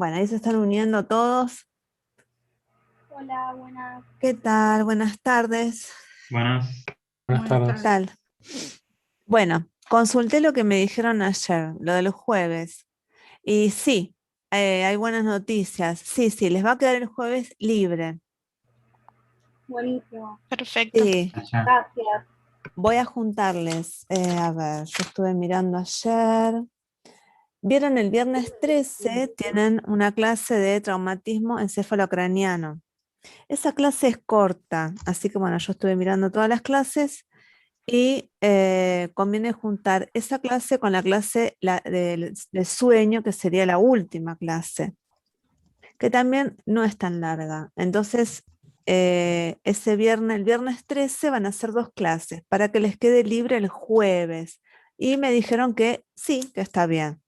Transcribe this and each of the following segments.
Bueno, ahí se están uniendo todos. Hola, buenas. ¿Qué tal? Buenas tardes. Buenas. Buenas ¿Qué tardes. tal? Bueno, consulté lo que me dijeron ayer, lo del jueves. Y sí, hay buenas noticias. Sí, les va a quedar el jueves libre. Buenísimo. Perfecto. Sí, Allá. Gracias. voy a juntarles. A ver, yo estuve mirando ayer. Vieron el viernes 13, tienen una clase de traumatismo encefalocraniano. Esa clase es corta, así que bueno, yo estuve mirando todas las clases y conviene juntar esa clase con la clase del sueño, que sería la última clase, que también no es tan larga. Entonces, ese viernes, el viernes 13, van a ser dos clases para que les quede libre el jueves. Y me dijeron que sí, que está bien.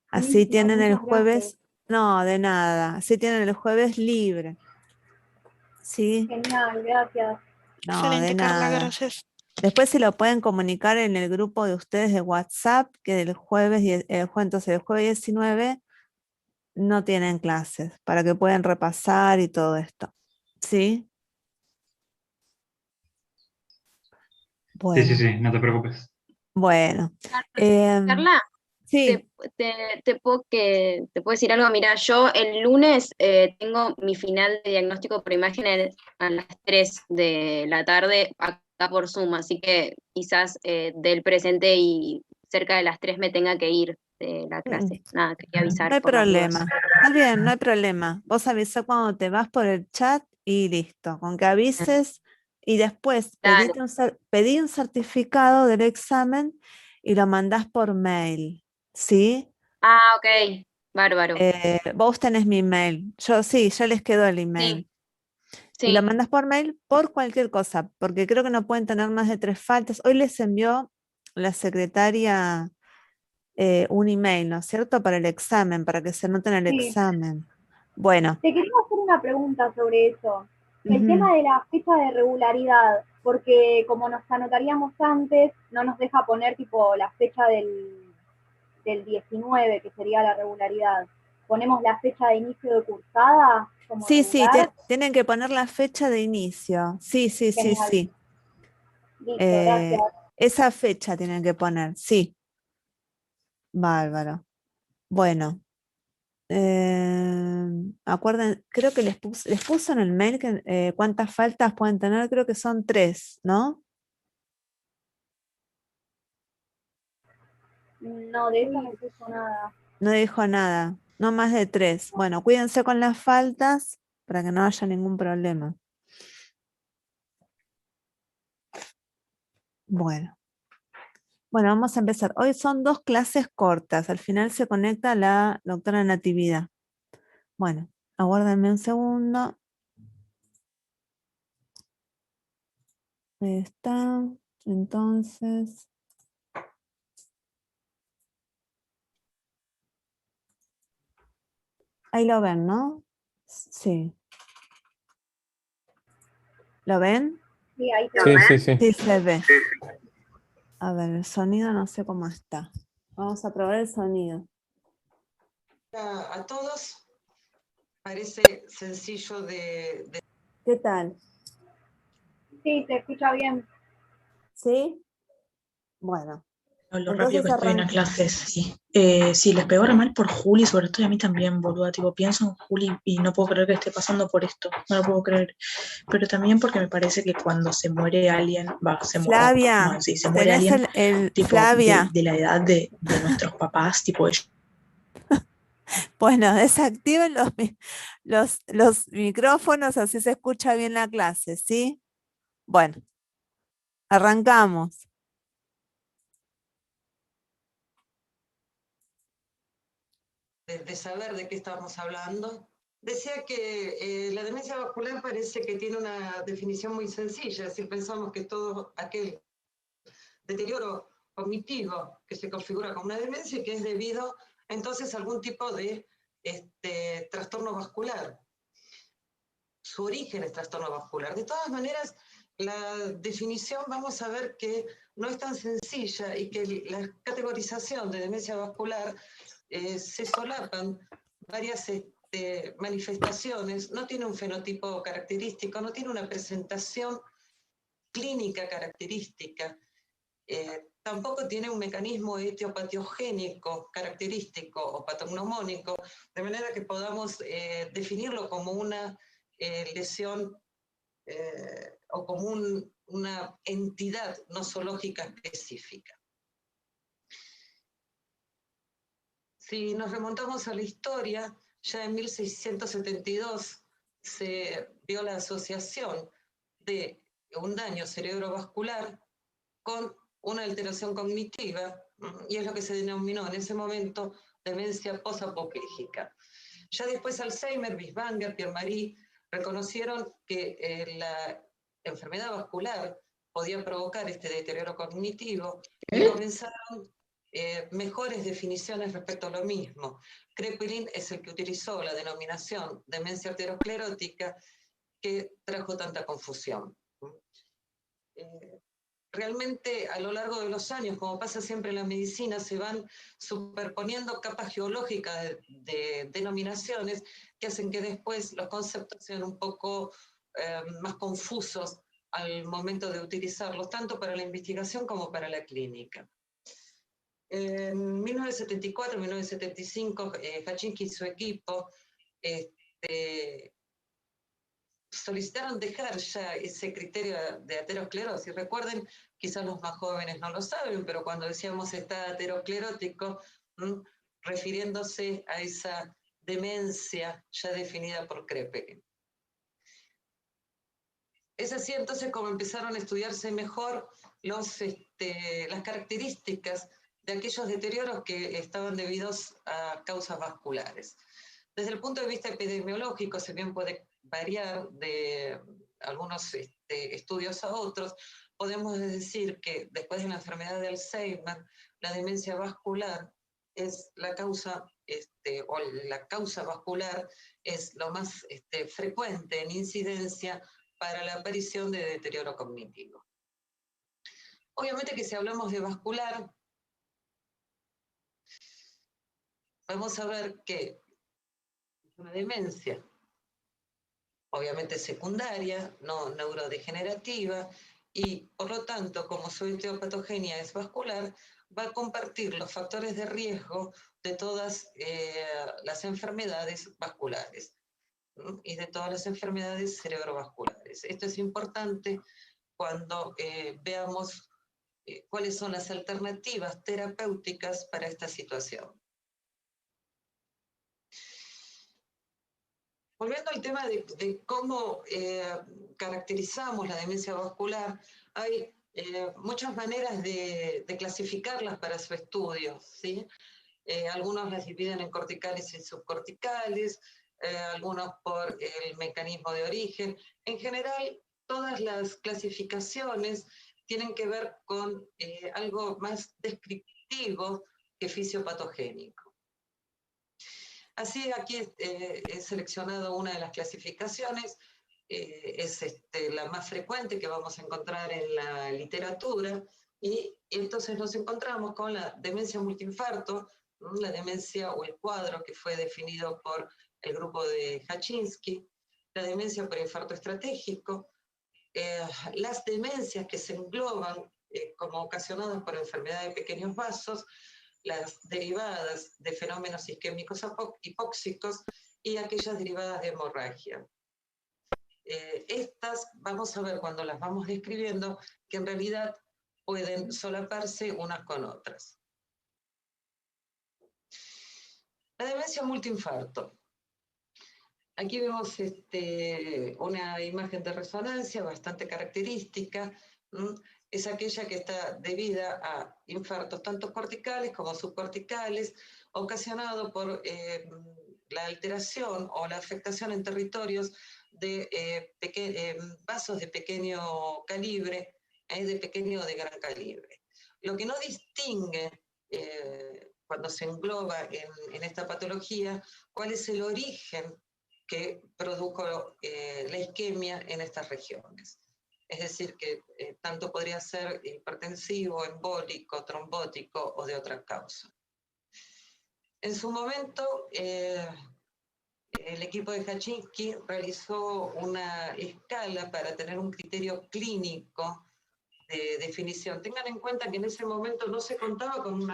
Así Buenísimo, tienen el muchas gracias. jueves, no, de nada, así tienen el jueves libre. Sí, Genial, gracias. no, de Excelente, Carla, nada. gracias. Después se lo pueden comunicar en el grupo de ustedes de WhatsApp, que el jueves, entonces el jueves 19 no tienen clases, para que puedan repasar y todo esto. ¿Sí? Sí, sí, Bueno, sí, no te preocupes. bueno. Em, Carla, sí, te puedo decir algo. Mira, yo el lunes tengo mi final de diagnóstico por imágenes a las 3 de la tarde acá por Zoom, así que quizás del presente y cerca de las 3 me tenga que ir de la clase. Nada, quería no avisar hay por las dudas. problema. Está bien, no hay problema. Vos avisá cuando te vas por el chat y listo. Con que avises y después Dale. pedí un certificado del examen y lo mandás por mail. ¿Sí? Ah, ok, bárbaro. Vos tenés mi email. Yo sí, ya les quedó el Sí, email. Y lo sí. mandas por mail por cualquier cosa, porque creo que no pueden tener más de 3 faltas. Hoy les envió la secretaria un email, ¿no es cierto? Para el examen, para que se anoten el Sí. examen. Bueno, Te quería hacer una pregunta sobre eso. El ujú, tema de la fecha de regularidad, porque como nos anotaríamos antes, no nos deja poner tipo la fecha del 19, que sería la regularidad. Ponemos la fecha de inicio de cursada como sí, regular. tienen que poner la fecha de inicio. Sí, sí, sí, Genial. sí. Listo, Eh, gracias. esa fecha tienen que poner, sí. Bárbaro. Bueno. Acuerden, creo que les puso en el mail que, cuántas faltas pueden tener, creo que son 3, ¿no? No, de eso no puso nada. No dijo nada, no más de 3. Bueno, cuídense con las faltas para que no haya ningún problema. Bueno, vamos a empezar. Hoy son 2 clases cortas, al final se conecta la doctora Natividad. Bueno, aguárdenme un segundo. Ahí está, entonces. Ahí lo ven, ¿no? Sí. ¿Lo ven? Sí, ahí se Sí, ve. sí, sí. Sí, se ve. A ver, el sonido no sé cómo está. Vamos a probar el sonido. A todos parece sencillo de... ¿Qué tal? Sí, se escucha bien. ¿Sí? Bueno, Lo rápido entonces que estoy en las arranca. clases, sí. Sí, les pegó re mal por Juli, sobre todo y a mí también, boluda. Tipo, pienso en Juli y no puedo creer que esté pasando por esto. No lo puedo creer. Pero también porque me parece que cuando se muere alguien, Flavia, sí, se muere tenés alguien, tipo, Flavia. de la edad de nuestros papás, tipo, ellos. Bueno, desactiven los micrófonos, así se escucha bien la clase, ¿sí? Bueno, arrancamos. de saber de qué estamos hablando. Decía que la demencia vascular parece que tiene una definición muy sencilla, si pensamos que todo aquel deterioro cognitivo que se configura como una demencia y que es debido entonces a algún tipo de trastorno vascular. Su origen es trastorno vascular. De todas maneras, la definición vamos a ver que no es tan sencilla y que la categorización de demencia vascular se solapan varias manifestaciones, no tiene un fenotipo característico, no tiene una presentación clínica característica, tampoco tiene un mecanismo etiopatiogénico característico o patognomónico, de manera que podamos definirlo como una lesión o como una entidad nosológica específica. Si nos remontamos a la historia, ya en 1672 se vio la asociación de un daño cerebrovascular con una alteración cognitiva, y es lo que se denominó en ese momento demencia posapopléjica. Ya después Alzheimer, Bieswanger, Pierre-Marie reconocieron que la enfermedad vascular podía provocar este deterioro cognitivo y comenzaron mejores definiciones respecto a lo mismo. Kraepelin es el que utilizó la denominación demencia arteriosclerótica que trajo tanta confusión. Realmente a lo largo de los años, como pasa siempre en la medicina, se van superponiendo capas geológicas de denominaciones que hacen que después los conceptos sean un poco más confusos al momento de utilizarlos, tanto para la investigación como para la clínica. En 1974-1975, Hachinsky y su equipo solicitaron dejar ya ese criterio de aterosclerosis. Recuerden, quizás los más jóvenes no lo saben, pero cuando decíamos está aterosclerótico, refiriéndose a esa demencia ya definida por Kraepelin. Es así entonces como empezaron a estudiarse mejor las características de aquellos deterioros que estaban debidos a causas vasculares. Desde el punto de vista epidemiológico, se bien puede variar de algunos estudios a otros, podemos decir que después de la enfermedad de Alzheimer, la demencia vascular es la causa, o la causa vascular es lo más frecuente en incidencia para la aparición de deterioro cognitivo. Obviamente que si hablamos de vascular, vamos a ver que es una demencia, obviamente secundaria, no neurodegenerativa, y por lo tanto, como su etiopatogenia es vascular, va a compartir los factores de riesgo de todas las enfermedades vasculares y de todas las enfermedades cerebrovasculares. Esto es importante cuando veamos cuáles son las alternativas terapéuticas para esta situación. Volviendo al tema de cómo caracterizamos la demencia vascular, hay muchas maneras de clasificarlas para su estudio, ¿sí? Algunos las dividen en corticales y subcorticales, algunos por el mecanismo de origen. En general, todas las clasificaciones tienen que ver con algo más descriptivo que fisiopatogénico. Así, aquí he seleccionado una de las clasificaciones, es la más frecuente que vamos a encontrar en la literatura, y entonces nos encontramos con la demencia multiinfarto, la demencia o el cuadro que fue definido por el grupo de Hachinsky, la demencia por infarto estratégico, las demencias que se engloban como ocasionadas por enfermedad de pequeños vasos, las derivadas de fenómenos isquémicos hipóxicos y aquellas derivadas de hemorragia. Estas vamos a ver cuando las vamos describiendo que en realidad pueden solaparse unas con otras. La demencia multiinfarto. Aquí vemos una imagen de resonancia bastante característica. Es aquella que está debida a infartos tanto corticales como subcorticales, ocasionado por la alteración o la afectación en territorios de vasos de pequeño calibre, de pequeño o de gran calibre. Lo que no distingue cuando se engloba en esta patología, cuál es el origen que produjo la isquemia en estas regiones. Es decir, que tanto podría ser hipertensivo, embólico, trombótico o de otra causa. En su momento, el equipo de Hachinsky realizó una escala para tener un criterio clínico de definición. Tengan en cuenta que en ese momento no se contaba con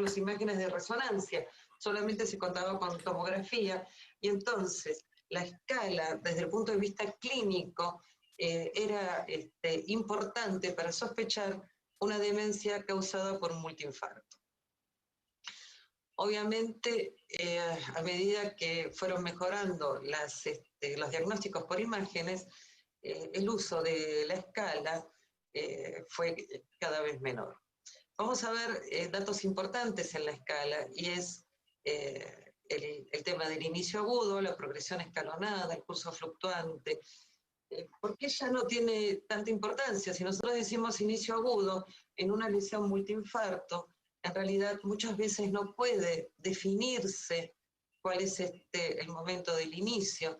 las imágenes de resonancia, solamente se contaba con tomografía, y entonces la escala desde el punto de vista clínico era importante para sospechar una demencia causada por un multiinfarto. Obviamente, a medida que fueron mejorando los diagnósticos por imágenes, el uso de la escala fue cada vez menor. Vamos a ver datos importantes en la escala, y es el tema del inicio agudo, la progresión escalonada, el curso fluctuante. ¿Por qué ya no tiene tanta importancia? Si nosotros decimos inicio agudo en una lesión multiinfarto, en realidad muchas veces no puede definirse cuál es el momento del inicio,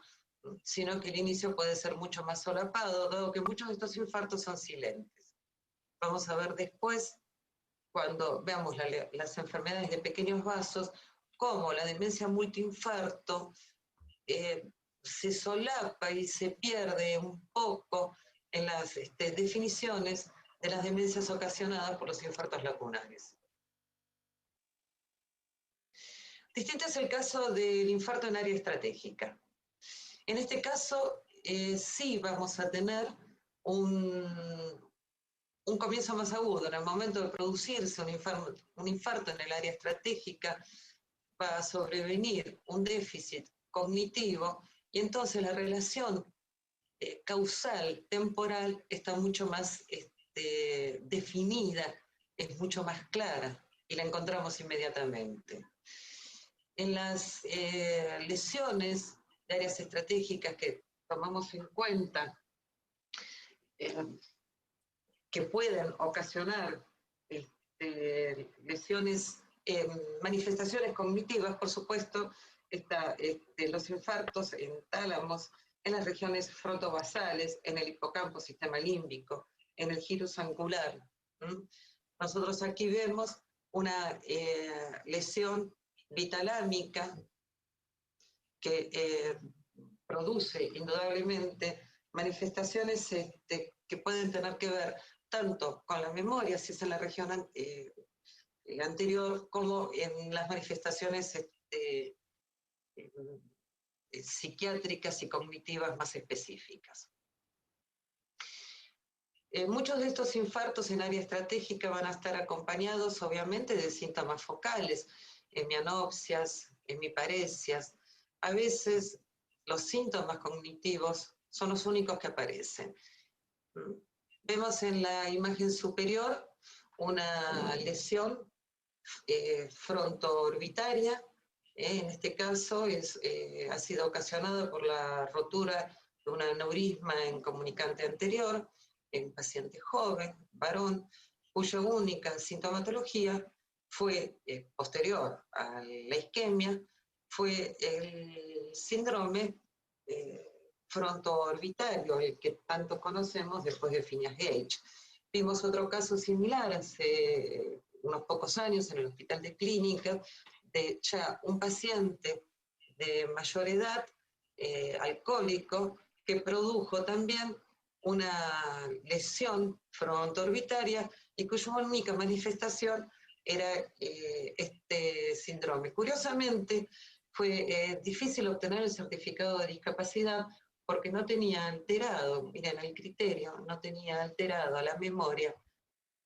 sino que el inicio puede ser mucho más solapado, dado que muchos de estos infartos son silentes. Vamos a ver después, cuando veamos las enfermedades de pequeños vasos, cómo la demencia multiinfarto se solapa y se pierde un poco en las definiciones de las demencias ocasionadas por los infartos lacunares. Distinto es el caso del infarto en área estratégica. En este caso, sí vamos a tener un comienzo más agudo. En el momento de producirse un infarto en el área estratégica, va a sobrevenir un déficit cognitivo, y entonces la relación causal, temporal, está mucho más definida, es mucho más clara, y la encontramos inmediatamente. En las lesiones de áreas estratégicas que tomamos en cuenta, que pueden ocasionar lesiones, manifestaciones cognitivas, por supuesto, los infartos en tálamos, en las regiones frontobasales, en el hipocampo, sistema límbico, en el gyrus angular. Nosotros aquí vemos una lesión bitalámica que produce indudablemente manifestaciones que pueden tener que ver tanto con la memoria, si es en la región anterior, como en las manifestaciones psiquiátricas y cognitivas más específicas. Muchos de estos infartos en área estratégica van a estar acompañados, obviamente, de síntomas focales, hemianopsias, hemiparesias. A veces los síntomas cognitivos son los únicos que aparecen. Vemos en la imagen superior una lesión frontoorbitaria. En este caso ha sido ocasionada por la rotura de un aneurisma en comunicante anterior, en paciente joven, varón, cuya única sintomatología fue posterior a la isquemia, fue el síndrome frontoorbitario, el que tanto conocemos después de Phineas Gage. Vimos otro caso similar hace unos pocos años en el Hospital de Clínica, de ya un paciente de mayor edad, alcohólico, que produjo también una lesión frontoorbitaria y cuya única manifestación era este síndrome. Curiosamente, fue difícil obtener el certificado de discapacidad porque no tenía alterado, miren el criterio, no tenía alterado la memoria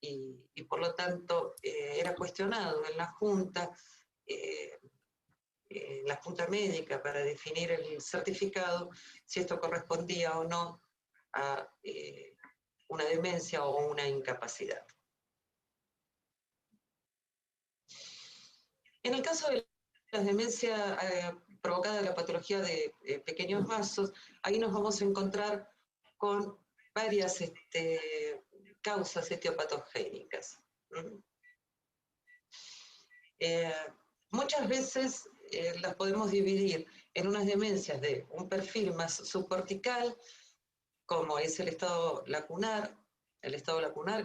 y por lo tanto era cuestionado en la Junta médica para definir el certificado, si esto correspondía o no a una demencia o una incapacidad. En el caso de la demencia provocada de la patología de pequeños vasos, ahí nos vamos a encontrar con varias causas etiopatogénicas. Muchas veces las podemos dividir en unas demencias de un perfil más subcortical, como es el estado lacunar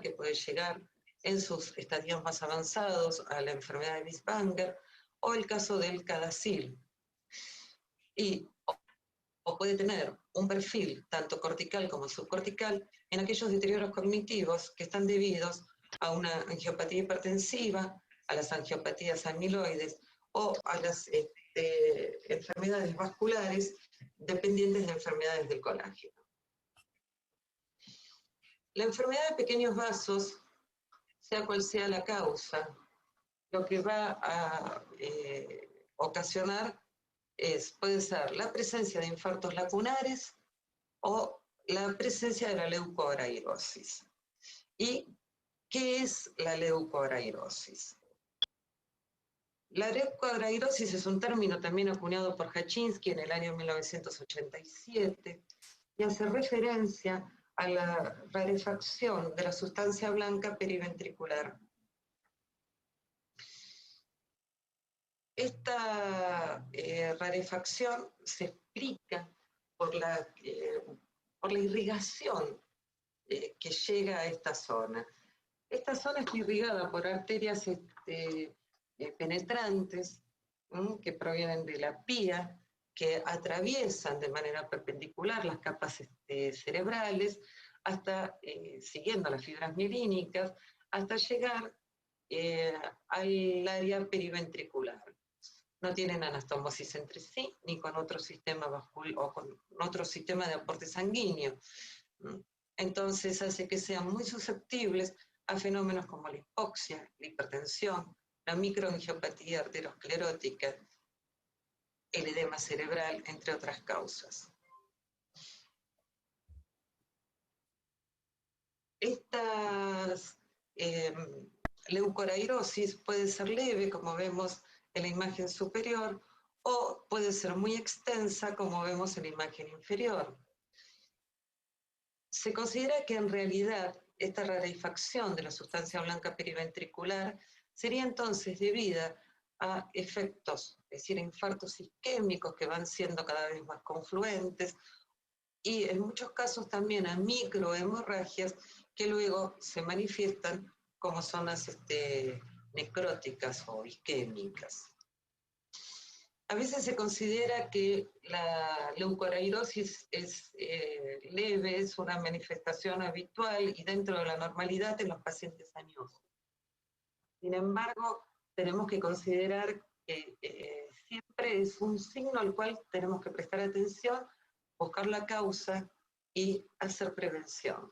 que puede llegar en sus estadios más avanzados a la enfermedad de Binswanger, o el caso del CADASIL. o puede tener un perfil tanto cortical como subcortical en aquellos deterioros cognitivos que están debidos a una angiopatía hipertensiva, a las angiopatías amiloides o a las enfermedades vasculares dependientes de enfermedades del colágeno. La enfermedad de pequeños vasos, sea cual sea la causa, lo que va a ocasionar puede ser la presencia de infartos lacunares o la presencia de la leucoarairosis. ¿Y qué es la leucoarairosis? La leucoarairosis es un término también acuñado por Hachinsky en el año 1987 y hace referencia a la rarefacción de la sustancia blanca periventricular. Esta rarefacción se explica por la irrigación que llega a esta zona. Esta zona está irrigada por arterias penetrantes que provienen de la pía, que atraviesan de manera perpendicular las capas cerebrales, hasta, siguiendo las fibras mielínicas, hasta llegar al área periventricular. No tienen anastomosis entre sí, ni con otro sistema vascular o con otro sistema de aporte sanguíneo. Entonces hace que sean muy susceptibles a fenómenos como la hipoxia, la hipertensión, la microangiopatía arteriosclerótica, el edema cerebral, entre otras causas. Estas leucoarairosis puede ser leve, como vemos en la imagen superior, o puede ser muy extensa, como vemos en la imagen inferior. Se considera que en realidad esta rarefacción de la sustancia blanca periventricular sería entonces debida a efectos, es decir, infartos isquémicos que van siendo cada vez más confluentes, y en muchos casos también a microhemorragias que luego se manifiestan como zonas necróticas o isquémicas. A veces se considera que la leucoarairosis es leve, es una manifestación habitual y dentro de la normalidad en los pacientes añosos. Sin embargo, tenemos que considerar que siempre es un signo al cual tenemos que prestar atención, buscar la causa y hacer prevención.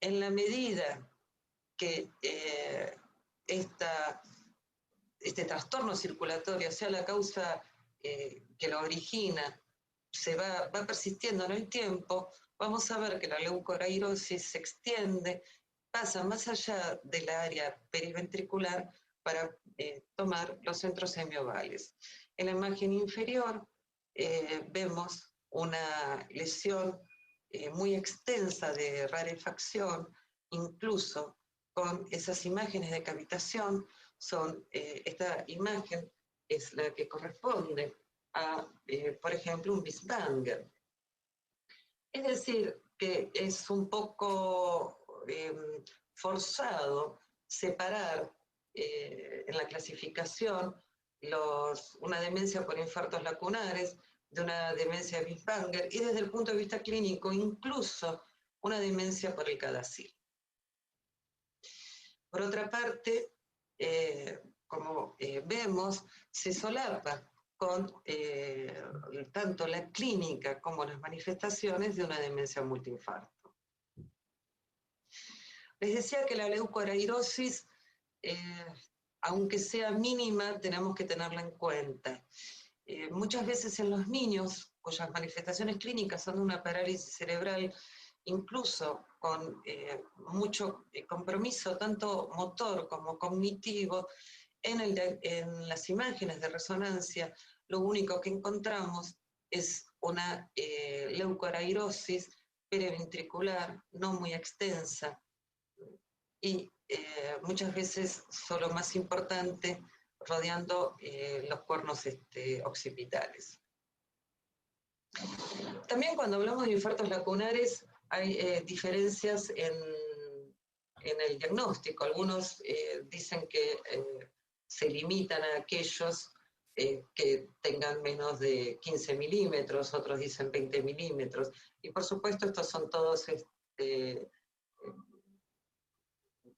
En la medida que este trastorno circulatorio, sea la causa que lo origina, va persistiendo en el tiempo, vamos a ver que la leucoarairosis se extiende, pasa más allá del área periventricular para tomar los centros semiovales. En la imagen inferior vemos una lesión muy extensa de rarefacción, incluso con esas imágenes de cavitación. Esta imagen es la que corresponde a, por ejemplo, un Binswanger. Es decir, que es un poco forzado separar en la clasificación una demencia por infartos lacunares de una demencia de Binswanger y desde el punto de vista clínico incluso una demencia por el CADASIL. Por otra parte, como vemos, se solapa con tanto la clínica como las manifestaciones de una demencia multiinfarto. Les decía que la leucoarairosis, aunque sea mínima, tenemos que tenerla en cuenta. Muchas veces en los niños, cuyas manifestaciones clínicas son de una parálisis cerebral, incluso con mucho compromiso, tanto motor como cognitivo, en las imágenes de resonancia, lo único que encontramos es una leucoarairosis periventricular no muy extensa y muchas veces, solo más importante, rodeando los cuernos occipitales. También cuando hablamos de infartos lacunares hay diferencias en el diagnóstico. Algunos dicen que se limitan a aquellos que tengan menos de 15 milímetros, otros dicen 20 milímetros, y por supuesto estos son todos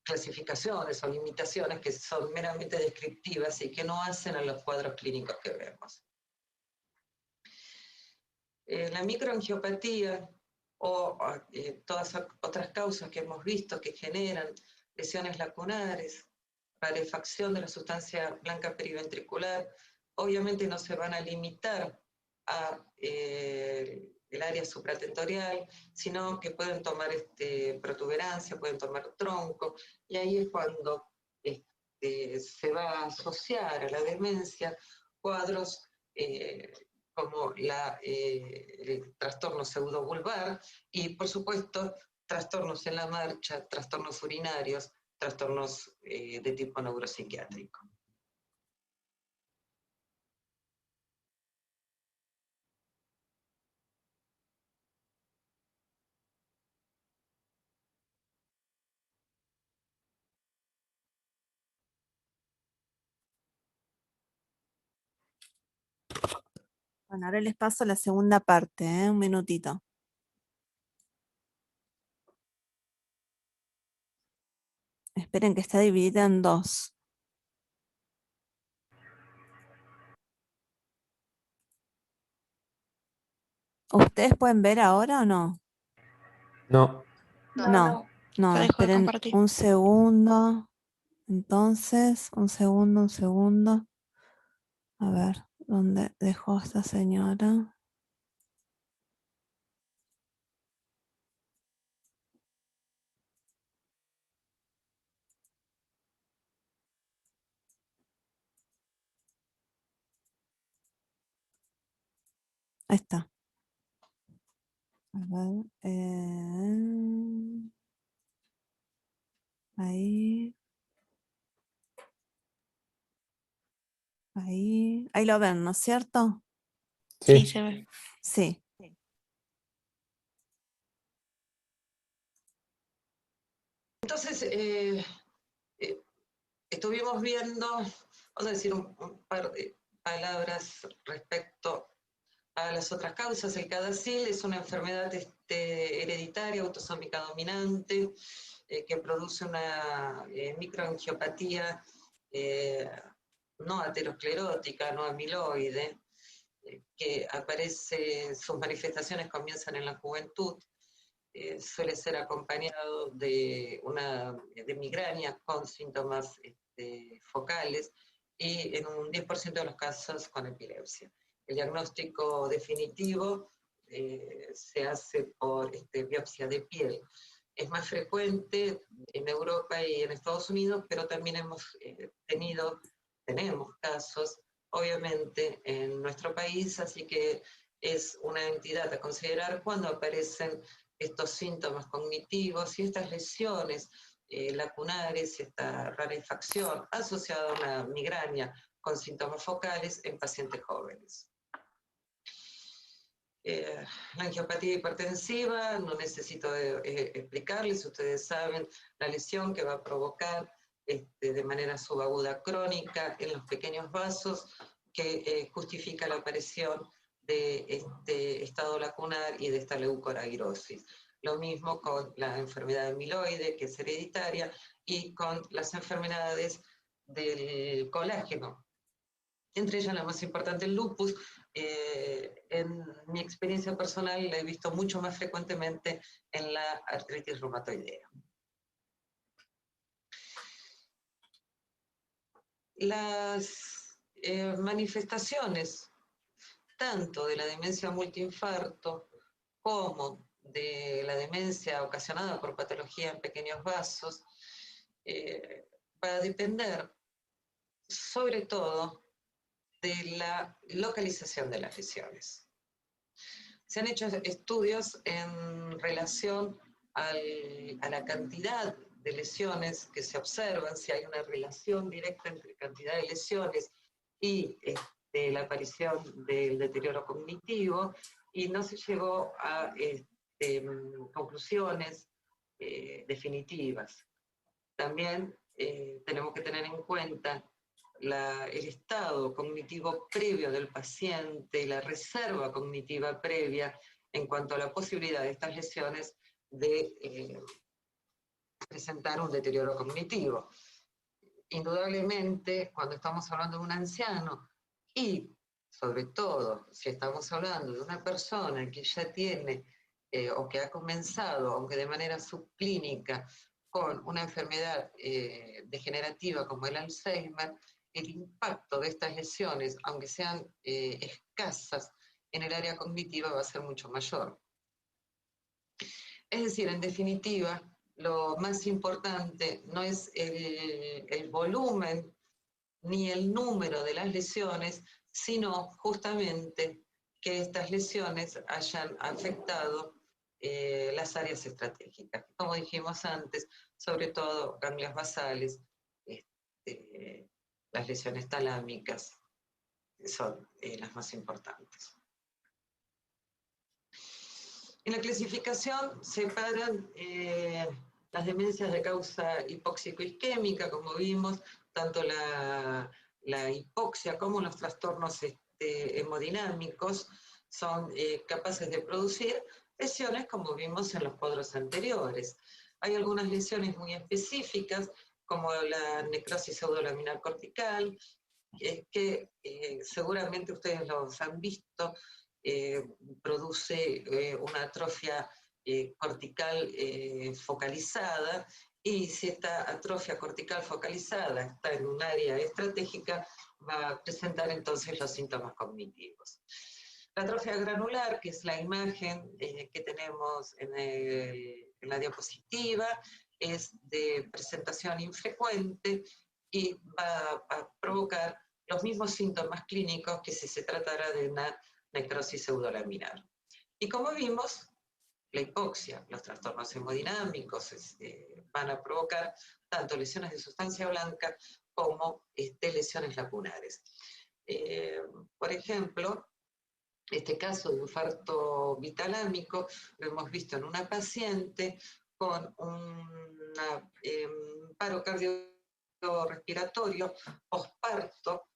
clasificaciones o limitaciones que son meramente descriptivas y que no hacen a los cuadros clínicos que vemos. La microangiopatía o todas otras causas que hemos visto que generan lesiones lacunares, rarefacción de la sustancia blanca periventricular, obviamente no se van a limitar a el área supratentorial, sino que pueden tomar protuberancia, pueden tomar tronco, y ahí es cuando se va a asociar a la demencia cuadros como el trastorno pseudovulvar y, por supuesto, trastornos en la marcha, trastornos urinarios, trastornos de tipo neuropsiquiátrico. Bueno, ahora les paso la segunda parte, un minutito. Esperen que está dividida en dos. ¿Ustedes pueden ver ahora o no? No. No, Ya dejó de esperen compartir. un segundo. Entonces, un segundo. A ver, ¿dónde dejó esta señora? Ahí está. A ver, ahí. Ahí lo ven, ¿no es cierto? Sí, Sí. se ve. Sí. Entonces, estuvimos viendo, vamos a decir un par de palabras respecto a las otras causas. El CADASIL es una enfermedad hereditaria, autosómica dominante, que produce una microangiopatía no aterosclerótica, no amiloide, que aparece, sus manifestaciones comienzan en la juventud, suele ser acompañado de migraña con síntomas focales y en un 10% de los casos con epilepsia. El diagnóstico definitivo se hace por biopsia de piel. Es más frecuente en Europa y en Estados Unidos, pero también tenemos casos, obviamente, en nuestro país, así que es una entidad a considerar cuando aparecen estos síntomas cognitivos y estas lesiones lacunares, esta rarefacción asociada a una migraña con síntomas focales en pacientes jóvenes. La angiopatía hipertensiva, no necesito explicarles, ustedes saben la lesión que va a provocar de manera subaguda crónica en los pequeños vasos que justifica la aparición de este estado lacunar y de esta leucoragirosis. Lo mismo con la enfermedad amiloide, que es hereditaria, y con las enfermedades del colágeno. Entre ellas la más importante, el lupus. En mi experiencia personal la he visto mucho más frecuentemente en la artritis reumatoidea. Las manifestaciones tanto de la demencia multiinfarto como de la demencia ocasionada por patología en pequeños vasos va a depender sobre todo de la localización de las lesiones. Se han hecho estudios en relación a la cantidad de lesiones que se observan, si hay una relación directa entre cantidad de lesiones y la aparición del deterioro cognitivo, y no se llegó a conclusiones definitivas. También tenemos que tener en cuenta el estado cognitivo previo del paciente, la reserva cognitiva previa en cuanto a la posibilidad de estas lesiones de presentar un deterioro cognitivo. Indudablemente, cuando estamos hablando de un anciano y sobre todo si estamos hablando de una persona que ya tiene o que ha comenzado, aunque de manera subclínica, con una enfermedad degenerativa como el Alzheimer, el impacto de estas lesiones, aunque sean escasas en el área cognitiva, va a ser mucho mayor. Es decir, en definitiva, lo más importante no es el volumen ni el número de las lesiones, sino justamente que estas lesiones hayan afectado las áreas estratégicas. Como dijimos antes, sobre todo ganglios basales, las lesiones talámicas son las más importantes. En la clasificación separan las demencias de causa hipóxico-isquémica, como vimos, tanto la hipoxia como los trastornos hemodinámicos son capaces de producir lesiones, como vimos en los cuadros anteriores. Hay algunas lesiones muy específicas, como la necrosis pseudolaminar cortical, que seguramente ustedes los han visto, produce una atrofia cortical focalizada, y si esta atrofia cortical focalizada está en un área estratégica, va a presentar entonces los síntomas cognitivos. La atrofia granular, que es la imagen que tenemos en la diapositiva, es de presentación infrecuente y va a provocar los mismos síntomas clínicos que si se tratara de una necrosis pseudolaminar. Y como vimos, la hipoxia, los trastornos hemodinámicos van a provocar tanto lesiones de sustancia blanca como lesiones lacunares. Por ejemplo, este caso de infarto bitalámico lo hemos visto en una paciente con un paro cardiorrespiratorio posparto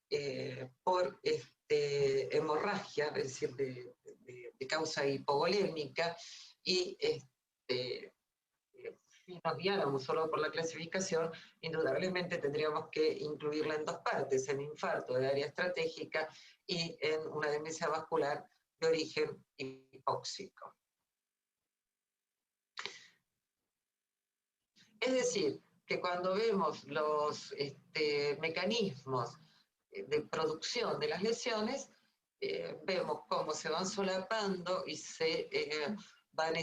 por hemorragia, es decir, de causa hipovolémica, y si nos guiáramos solo por la clasificación, indudablemente tendríamos que incluirla en dos partes, en infarto de área estratégica y en una demencia vascular de origen hipóxico. Es decir, que cuando vemos los mecanismos de producción de las lesiones, vemos cómo se van solapando y se van,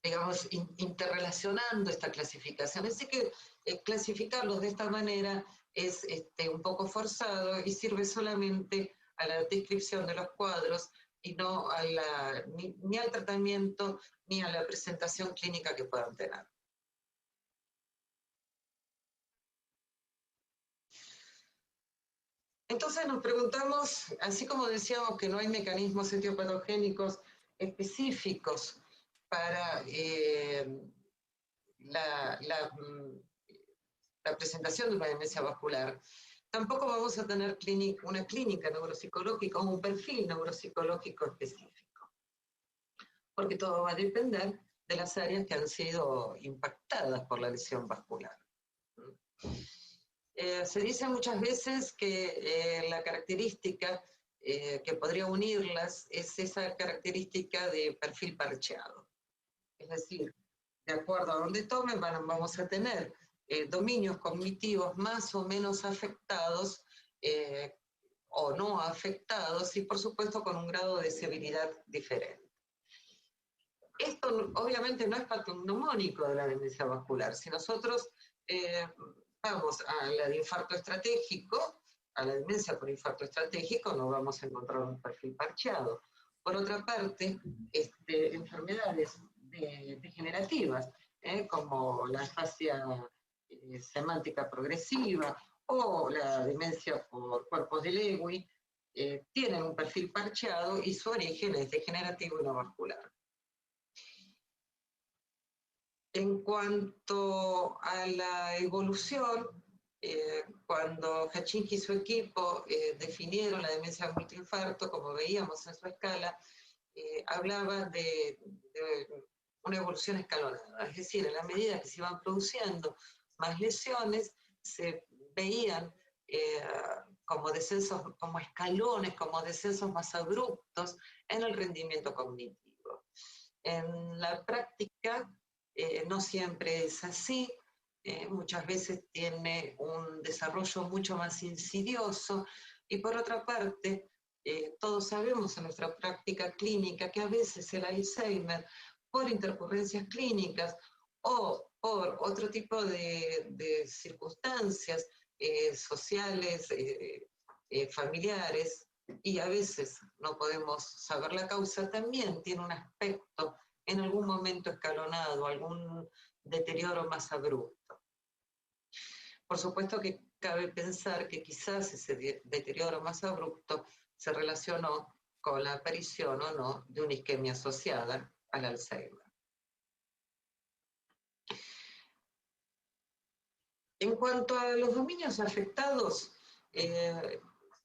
digamos, interrelacionando esta clasificación. Así que clasificarlos de esta manera es un poco forzado y sirve solamente a la descripción de los cuadros y no a ni al tratamiento ni a la presentación clínica que puedan tener. Entonces nos preguntamos, así como decíamos que no hay mecanismos etiopatogénicos específicos para la presentación de una demencia vascular, tampoco vamos a tener una clínica neuropsicológica o un perfil neuropsicológico específico, porque todo va a depender de las áreas que han sido impactadas por la lesión vascular. Se dice muchas veces que la característica que podría unirlas es esa característica de perfil parcheado. Es decir, de acuerdo a donde tomen, vamos a tener dominios cognitivos más o menos afectados o no afectados, y por supuesto con un grado de severidad diferente. Esto obviamente no es patognomónico de la demencia vascular. Si nosotros vamos a la de infarto estratégico, a la demencia por infarto estratégico, no vamos a encontrar un perfil parcheado. Por otra parte, enfermedades degenerativas, como la afasia semántica progresiva o la demencia por cuerpos de Lewy, tienen un perfil parcheado y su origen es degenerativo y no vascular. En cuanto a la evolución, Cuando Hachinsky y su equipo definieron la demencia multiinfarto, como veíamos en su escala, hablaba de una evolución escalonada, es decir, en la medida que se iban produciendo más lesiones, se veían como descensos, como escalones, como descensos más abruptos en el rendimiento cognitivo. En la práctica no siempre es así, muchas veces tiene un desarrollo mucho más insidioso, y por otra parte, todos sabemos en nuestra práctica clínica que a veces el Alzheimer, por intercurrencias clínicas o por otro tipo de circunstancias sociales, familiares, y a veces no podemos saber la causa, también tiene un aspecto en algún momento escalonado, algún deterioro más abrupto. Por supuesto que cabe pensar que quizás ese deterioro más abrupto se relacionó con la aparición o no de una isquemia asociada al Alzheimer. En cuanto a los dominios afectados,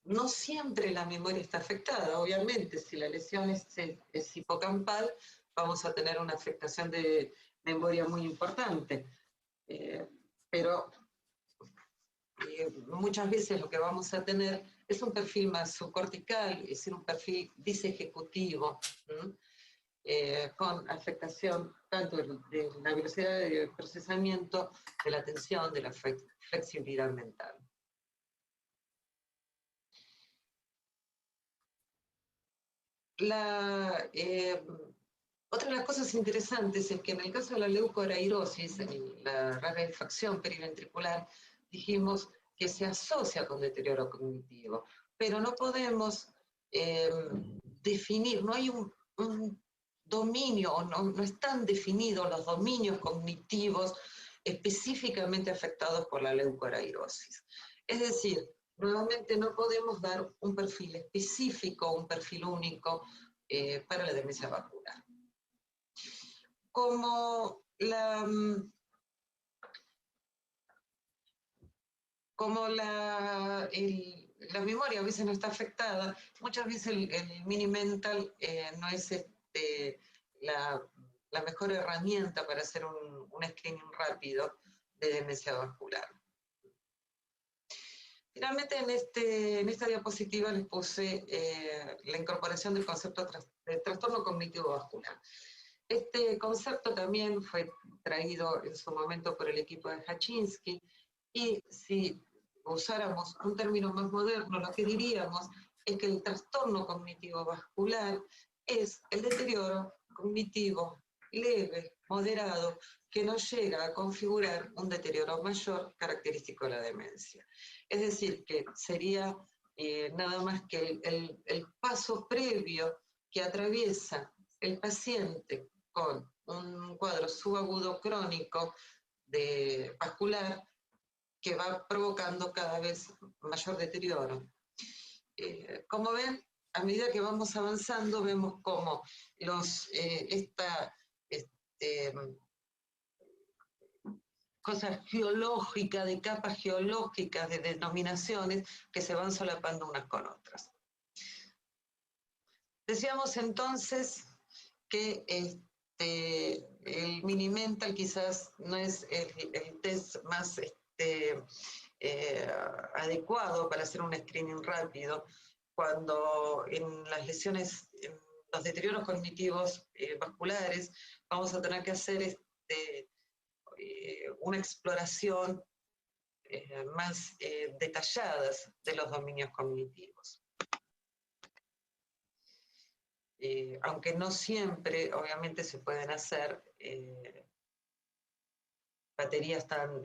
no siempre la memoria está afectada. Obviamente, si la lesión es hipocampal, vamos a tener una afectación de memoria muy importante. Pero muchas veces lo que vamos a tener es un perfil más subcortical, es decir, un perfil disejecutivo, con afectación tanto de la velocidad de procesamiento, de la atención, de la flexibilidad mental. Otra de las cosas interesantes es que en el caso de la leucoarairosis, la rarefacción periventricular, dijimos que se asocia con deterioro cognitivo, pero no podemos definir, no hay un dominio, no están definidos los dominios cognitivos específicamente afectados por la leucoarairosis. Es decir, nuevamente no podemos dar un perfil específico, un perfil único para la demencia vascular. Como la memoria a veces no está afectada, muchas veces el mini mental no es la mejor herramienta para hacer un screening rápido de demencia vascular. Finalmente, en esta diapositiva les puse la incorporación del concepto de trastorno cognitivo vascular. Este concepto también fue traído en su momento por el equipo de Hachinsky, y si usáramos un término más moderno, lo que diríamos es que el trastorno cognitivo vascular es el deterioro cognitivo leve, moderado, que no llega a configurar un deterioro mayor característico de la demencia. Es decir, que sería nada más que el paso previo que atraviesa el paciente con un cuadro subagudo crónico vascular que va provocando cada vez mayor deterioro. Como ven, a medida que vamos avanzando, vemos cómo cosas geológicas, de capas geológicas, de denominaciones que se van solapando unas con otras. Decíamos entonces que el mini mental quizás no es el test más adecuado para hacer un screening rápido, cuando en las lesiones, en los deterioros cognitivos vasculares, vamos a tener que hacer una exploración más detalladas de los dominios cognitivos. Aunque no siempre, obviamente, se pueden hacer baterías tan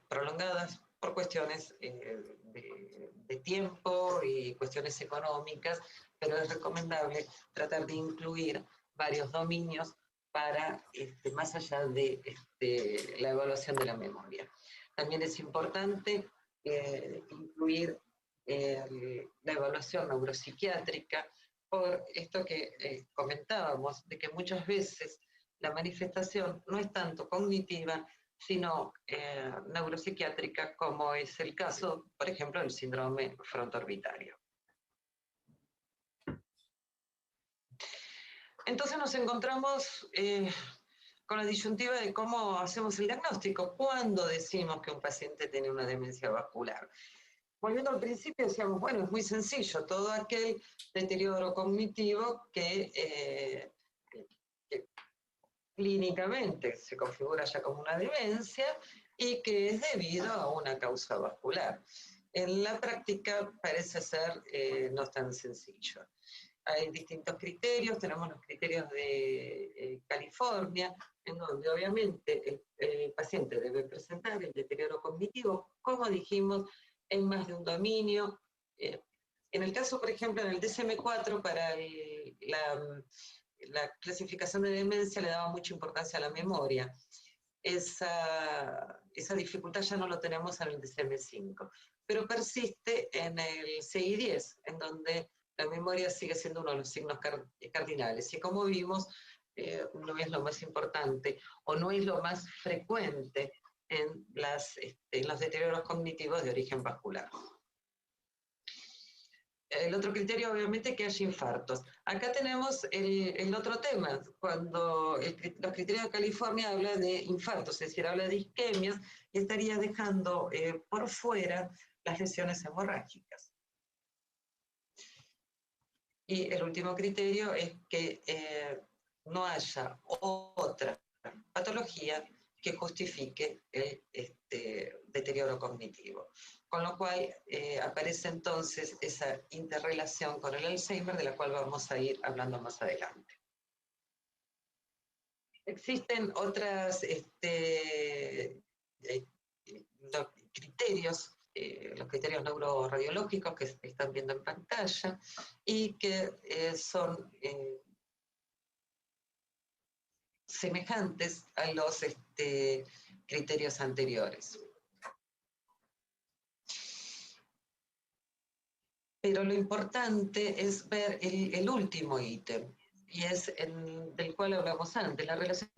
prolongadas por cuestiones de tiempo y cuestiones económicas, pero es recomendable tratar de incluir varios dominios para, más allá de la evaluación de la memoria. También es importante incluir la evaluación neuropsiquiátrica, por esto que comentábamos, de que muchas veces la manifestación no es tanto cognitiva, sino neuropsiquiátrica, como es el caso, por ejemplo, del síndrome frontoorbitario. Entonces nos encontramos con la disyuntiva de cómo hacemos el diagnóstico, cuándo decimos que un paciente tiene una demencia vascular. Volviendo al principio, decíamos, bueno, es muy sencillo, todo aquel deterioro cognitivo que clínicamente se configura ya como una demencia y que es debido a una causa vascular. En la práctica parece ser no tan sencillo. Hay distintos criterios, tenemos los criterios de California, en donde obviamente el paciente debe presentar el deterioro cognitivo, como dijimos, en más de un dominio. En el caso, por ejemplo, en el DSM-4, para la clasificación de demencia le daba mucha importancia a la memoria. Esa dificultad ya no lo tenemos en el DSM-5, pero persiste en el CI-10, en donde la memoria sigue siendo uno de los signos cardinales. Y como vimos, no es lo más importante o no es lo más frecuente en los deterioros cognitivos de origen vascular. El otro criterio, obviamente, es que haya infartos. Acá tenemos el otro tema, cuando los criterios de California hablan de infartos, es decir, habla de isquemias, y estaría dejando por fuera las lesiones hemorrágicas. Y el último criterio es que no haya otra patología que justifique el deterioro cognitivo. Con lo cual aparece entonces esa interrelación con el Alzheimer, de la cual vamos a ir hablando más adelante. Existen otros criterios, los criterios neuroradiológicos que están viendo en pantalla y que son semejantes a los criterios anteriores. Pero lo importante es ver el último ítem, y es del cual hablamos antes, la relación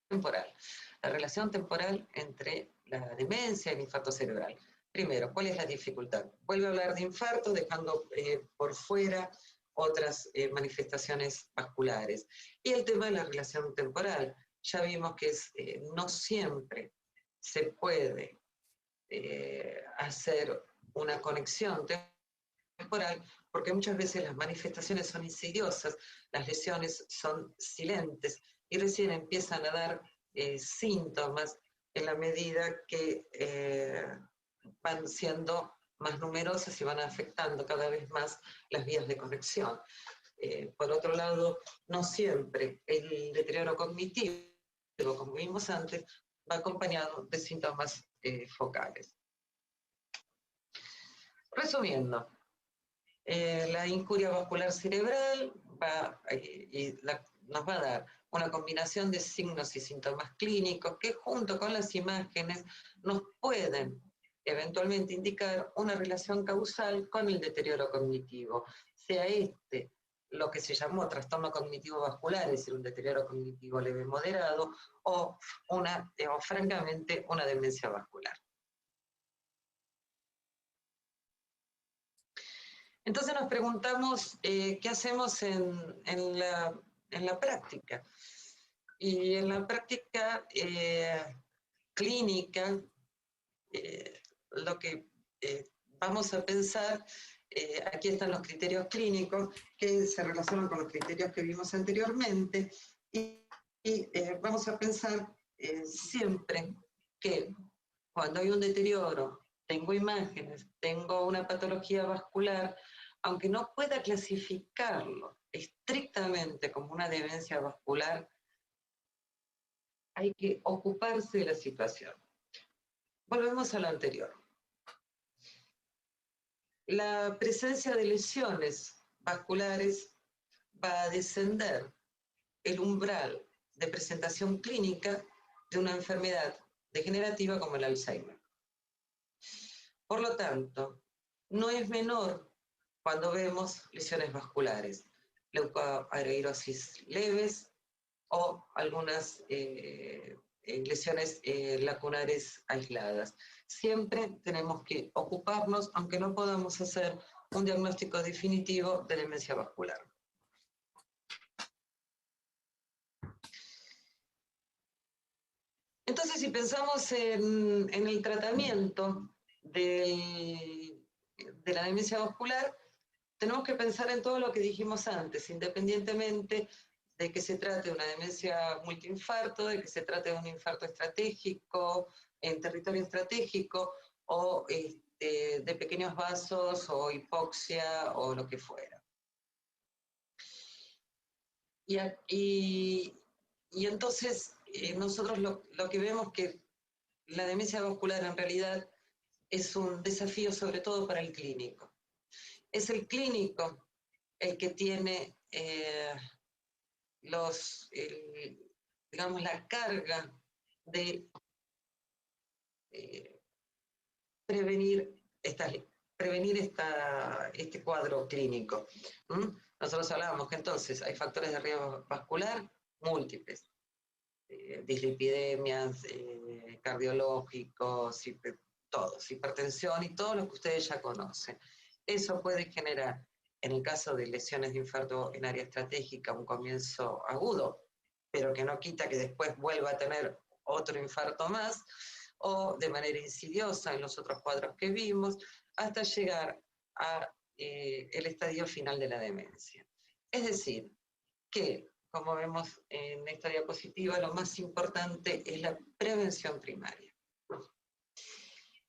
temporal. La relación temporal entre la demencia y el infarto cerebral. Primero, ¿cuál es la dificultad? Vuelvo a hablar de infarto, dejando por fuera otras manifestaciones vasculares. Y el tema de la relación temporal. Ya vimos que no siempre se puede hacer una conexión temporal, porque muchas veces las manifestaciones son insidiosas, las lesiones son silentes y recién empiezan a dar síntomas en la medida que van siendo más numerosas y van afectando cada vez más las vías de conexión. Por otro lado, no siempre el deterioro cognitivo, como vimos antes, va acompañado de síntomas focales. Resumiendo, la injuria vascular cerebral nos va a dar una combinación de signos y síntomas clínicos que junto con las imágenes nos pueden eventualmente indicar una relación causal con el deterioro cognitivo, sea lo que se llamó trastorno cognitivo vascular, es decir, un deterioro cognitivo leve moderado, o francamente una demencia vascular. Entonces nos preguntamos qué hacemos en la práctica. Y en la práctica clínica, lo que vamos a pensar, aquí están los criterios clínicos que se relacionan con los criterios que vimos anteriormente, y vamos a pensar siempre que cuando hay un deterioro, tengo imágenes, tengo una patología vascular, aunque no pueda clasificarlo estrictamente como una demencia vascular, hay que ocuparse de la situación. Volvemos a lo anterior. La presencia de lesiones vasculares va a descender el umbral de presentación clínica de una enfermedad degenerativa como el Alzheimer. Por lo tanto, no es menor cuando vemos lesiones vasculares, leucoareoirosis leves o algunas lesiones lacunares aisladas. Siempre tenemos que ocuparnos, aunque no podamos hacer un diagnóstico definitivo de demencia vascular. Entonces, si pensamos en el tratamiento de la demencia vascular, tenemos que pensar en todo lo que dijimos antes, independientemente de que se trate de una demencia multiinfarto, de que se trate de un infarto estratégico, en territorio estratégico, o de pequeños vasos, o hipoxia, o lo que fuera. Y entonces nosotros lo que vemos que la demencia vascular en realidad es un desafío sobre todo para el clínico. Es el clínico el que tiene digamos, la carga de prevenir este cuadro clínico. Nosotros hablábamos que entonces hay factores de riesgo vascular múltiples, dislipidemias, cardiológicos, todos, hipertensión y todo lo que ustedes ya conocen. Eso puede generar, en el caso de lesiones de infarto en área estratégica, un comienzo agudo, pero que no quita que después vuelva a tener otro infarto más, o de manera insidiosa en los otros cuadros que vimos, hasta llegar a el estadio final de la demencia. Es decir, que, como vemos en esta diapositiva, lo más importante es la prevención primaria.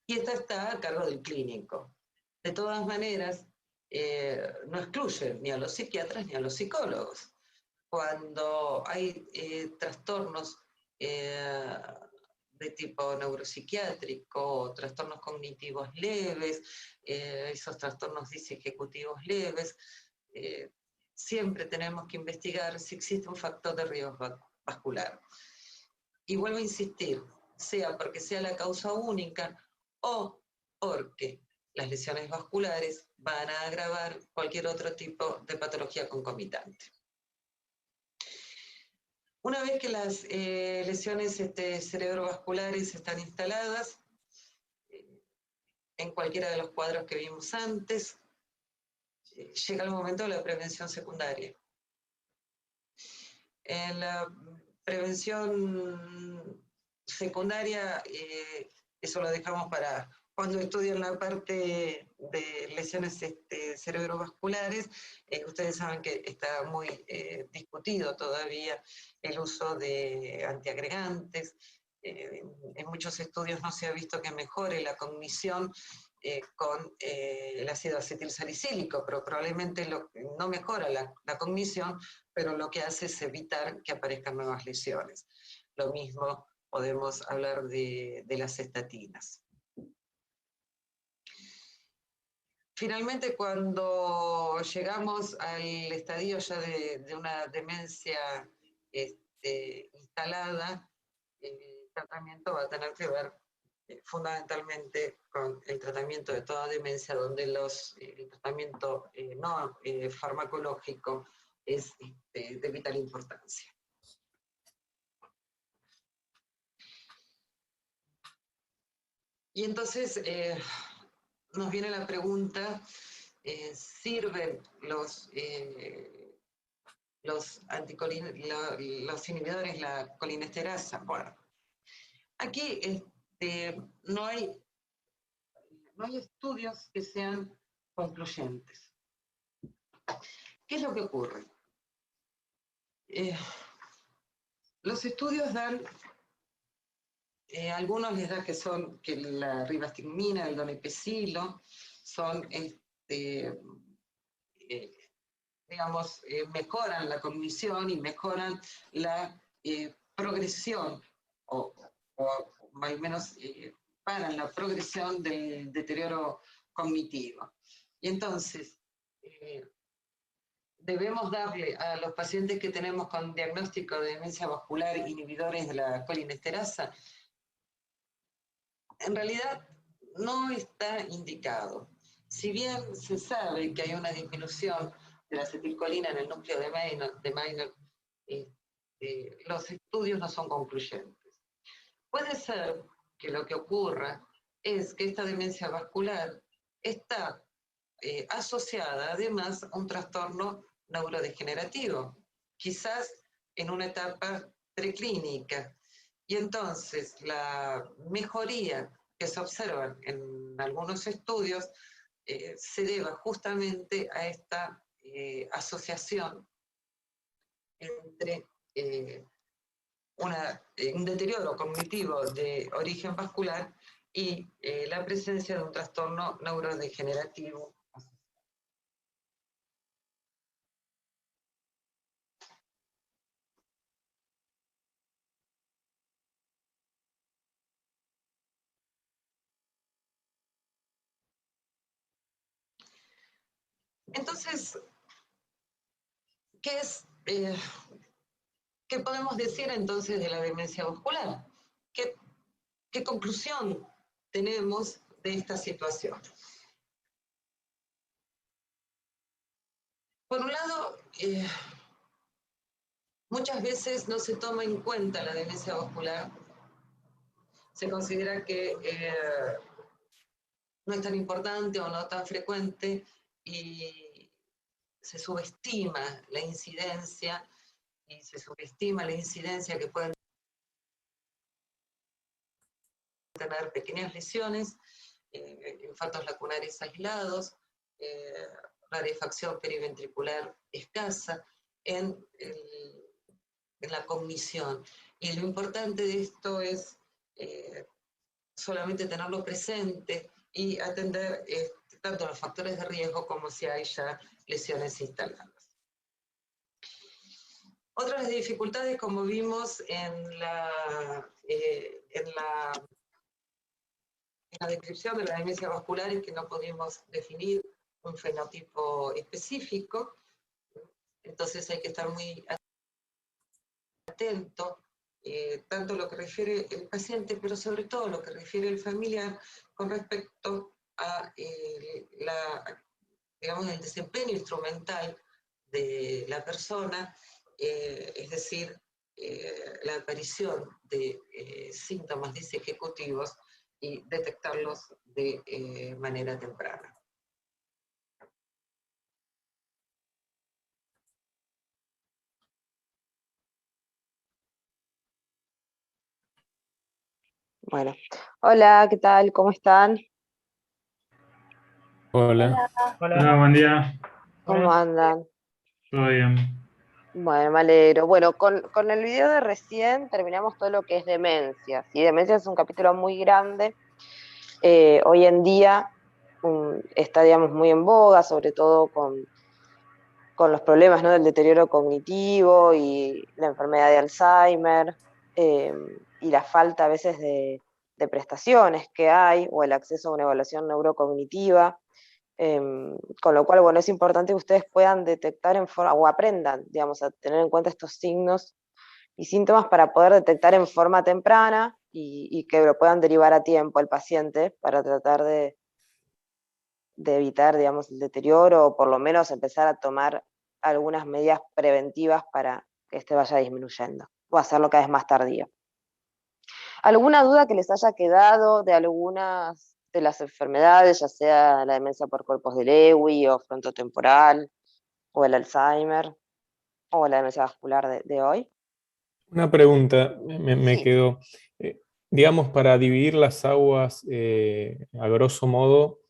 Y esta está a cargo del clínico. De todas maneras, no excluye ni a los psiquiatras ni a los psicólogos. Cuando hay trastornos de tipo neuropsiquiátrico, trastornos cognitivos leves, esos trastornos disejecutivos leves, siempre tenemos que investigar si existe un factor de riesgo vascular. Y vuelvo a insistir, sea porque sea la causa única o porque las lesiones vasculares van a agravar cualquier otro tipo de patología concomitante. Una vez que las lesiones cerebrovasculares están instaladas, en cualquiera de los cuadros que vimos antes, llega el momento de la prevención secundaria. En la prevención secundaria, eso lo dejamos para cuando estudian la parte de lesiones cerebrovasculares. Ustedes saben que está muy discutido todavía el uso de antiagregantes. En muchos estudios no se ha visto que mejore la cognición con el ácido acetilsalicílico, pero probablemente no mejora la cognición, pero lo que hace es evitar que aparezcan nuevas lesiones. Lo mismo podemos hablar de las estatinas. Finalmente, cuando llegamos al estadio ya de una demencia instalada, el tratamiento va a tener que ver fundamentalmente con el tratamiento de toda demencia, donde el tratamiento no farmacológico es de vital importancia. Y entonces nos viene la pregunta, ¿sirven los inhibidores, la colinesterasa? Bueno, aquí no hay estudios que sean concluyentes. ¿Qué es lo que ocurre? Los estudios dan, algunos les da que la ribastigmina, el donepezilo, son, digamos, mejoran la cognición y mejoran la progresión, o al menos paran la progresión del deterioro cognitivo. Y entonces, debemos darle a los pacientes que tenemos con diagnóstico de demencia vascular inhibidores de la colinesterasa. En realidad no está indicado. Si bien se sabe que hay una disminución de la acetilcolina en el núcleo de Meynert, los estudios no son concluyentes. Puede ser que lo que ocurra es que esta demencia vascular está asociada además a un trastorno neurodegenerativo, quizás en una etapa preclínica. Y entonces la mejoría que se observa en algunos estudios se deba justamente a esta asociación entre un deterioro cognitivo de origen vascular y la presencia de un trastorno neurodegenerativo. Entonces, ¿qué podemos decir entonces de la demencia vascular? ¿Qué conclusión tenemos de esta situación? Por un lado, muchas veces no se toma en cuenta la demencia vascular. Se considera que no es tan importante o no tan frecuente y se subestima la incidencia que pueden tener pequeñas lesiones, infartos lacunares aislados, rarefacción periventricular escasa en la cognición. Y lo importante de esto es solamente tenerlo presente y atender tanto los factores de riesgo como si hay ya lesiones instaladas. Otras dificultades, como vimos en la descripción de la demencia vascular, es que no podemos definir un fenotipo específico, entonces hay que estar muy atento, tanto lo que refiere el paciente, pero sobre todo lo que refiere el familiar, con respecto a digamos, el desempeño instrumental de la persona, es decir, la aparición de síntomas disejecutivos y detectarlos de manera temprana. Bueno, hola, ¿qué tal? ¿Cómo están? Hola. Hola. Hola, buen día. ¿Cómo andan? Todo bien. Bueno, me alegro. Bueno, con el video de recién terminamos todo lo que es demencia, ¿sí? Demencia es un capítulo muy grande. Hoy en día está, digamos, muy en boga, sobre todo con los problemas, ¿no?, del deterioro cognitivo y la enfermedad de Alzheimer, y la falta a veces de prestaciones que hay, o el acceso a una evaluación neurocognitiva. Con lo cual, bueno, es importante que ustedes puedan detectar en forma, o aprendan, digamos, a tener en cuenta estos signos y síntomas para poder detectar en forma temprana y que lo puedan derivar a tiempo al paciente para tratar de evitar, digamos, el deterioro, o por lo menos empezar a tomar algunas medidas preventivas para que este vaya disminuyendo, o hacerlo cada vez más tardío. ¿Alguna duda que les haya quedado de algunas de las enfermedades, ya sea la demencia por cuerpos de Lewy o frontotemporal, o el Alzheimer, o la demencia vascular de hoy? Una pregunta me Sí. quedó. Digamos, para dividir las aguas, a grosso modo,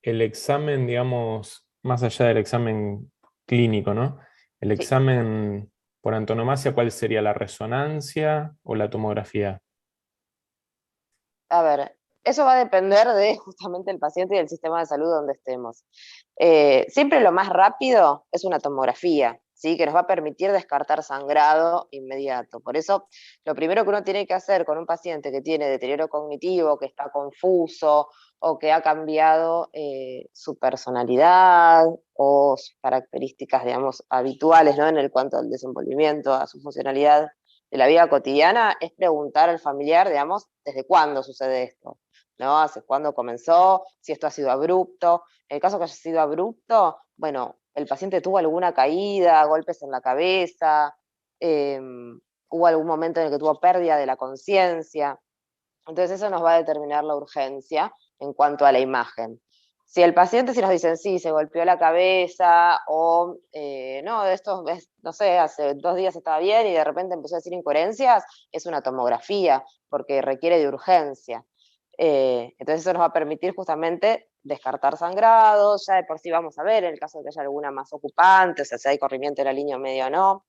el examen, digamos, más allá del examen clínico, ¿no? El Sí. examen por antonomasia, ¿cuál sería? ¿La resonancia o la tomografía? A ver, eso va a depender de justamente el paciente y del sistema de salud donde estemos. Siempre lo más rápido es una tomografía, ¿sí?, que nos va a permitir descartar sangrado inmediato. Por eso, lo primero que uno tiene que hacer con un paciente que tiene deterioro cognitivo, que está confuso, o que ha cambiado su personalidad o sus características, digamos, habituales, ¿no?, en cuanto al desenvolvimiento, a su funcionalidad de la vida cotidiana, es preguntar al familiar, digamos, desde cuándo sucede esto, ¿no? ¿Hace cuándo comenzó? Si esto ha sido abrupto. En el caso que haya sido abrupto, bueno, el paciente tuvo alguna caída, golpes en la cabeza, hubo algún momento en el que tuvo pérdida de la conciencia. Entonces eso nos va a determinar la urgencia en cuanto a la imagen. Si el paciente, si nos dicen, sí, se golpeó la cabeza, o no, esto, no sé, hace 2 días estaba bien y de repente empezó a decir incoherencias, es una tomografía, porque requiere de urgencia. Entonces eso nos va a permitir justamente descartar sangrados, ya de por sí vamos a ver en el caso de que haya alguna más ocupante, o sea, si hay corrimiento en la línea media o no.